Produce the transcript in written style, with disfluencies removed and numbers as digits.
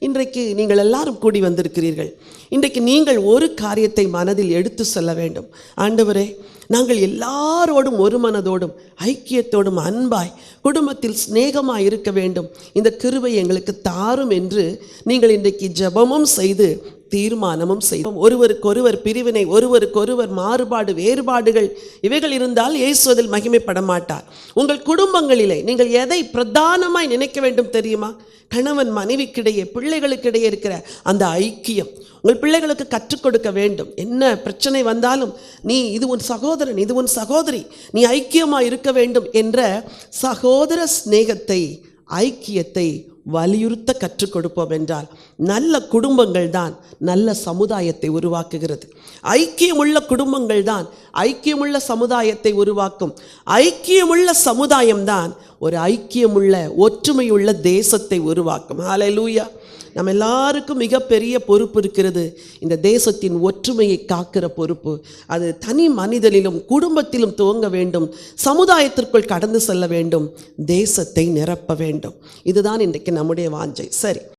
இன்றைக்கு நீங்கள் எல்லாரும் கூடி வந்திருக்கிறீர்கள். இன்றைக்கு நீங்கள் ஒரு காரியத்தை மனதில் எடுத்து சொல்ல வேண்டும். ஆண்டவரே, நாங்கள் எல்லாரோடும் ஒரு மனதோடும் ஐக்கியத்தோடும் அன்பாய் குடும்பத்தில் சிநேகமாய் இருக்க வேண்டும். இந்த கிருபை எங்களுக்கு தாரும் என்று நீங்கள் இன்றைக்கு ஜெபமும் செய்து தீர்மானமும் செய்வோம். ஒருவருக்கொருவர் பிரிவினை, ஒருவருக்கொருவர் மாறுபாடு, வேறுபாடுகள் இவைகள் இருந்தால் இயேசு அதில் மகிமைப்பட மாட்டார். உங்கள் குடும்பங்களிலே நீங்கள் எதை பிரதானமாய் நினைக்க வேண்டும் தெரியுமா? கணவன் மனைவிக்கிடையே, பிள்ளைகளுக்கிடையே இருக்கிற அந்த ஐக்கியம். உங்கள் பிள்ளைகளுக்கு கற்றுக் கொடுக்க வேண்டும். என்ன பிரச்சனை வந்தாலும் நீ இது உன் சகோதரன், இது உன் சகோதரி, நீ ஐக்கியமாக இருக்க வேண்டும் என்ற சகோதர சிநேகத்தை, ஐக்கியத்தை வலியுறுத்த கற்றுக் கொடுப்போம் என்றால் நல்ல குடும்பங்கள் தான் நல்ல சமுதாயத்தை உருவாக்குகிறது. ஐக்கியமுள்ள குடும்பங்கள் தான் ஐக்கியமுள்ள சமுதாயத்தை உருவாக்கும். ஐக்கியமுள்ள சமுதாயம்தான் ஒரு ஐக்கியமுள்ள ஒற்றுமையுள்ள தேசத்தை உருவாக்கும். ஹல்லேலூயா. நம்ம எல்லாருக்கும் மிகப்பெரிய பொறுப்பு இருக்கிறது. இந்த தேசத்தின் ஒற்றுமையை காக்கிற பொறுப்பு அது தனி மனிதனிலும் குடும்பத்திலும் துவங்க வேண்டும். சமுதாயத்திற்குள் கடந்து செல்ல வேண்டும். தேசத்தை நிரப்ப வேண்டும். இதுதான் இன்றைக்கு நம்முடைய வாஞ்சை. சரி.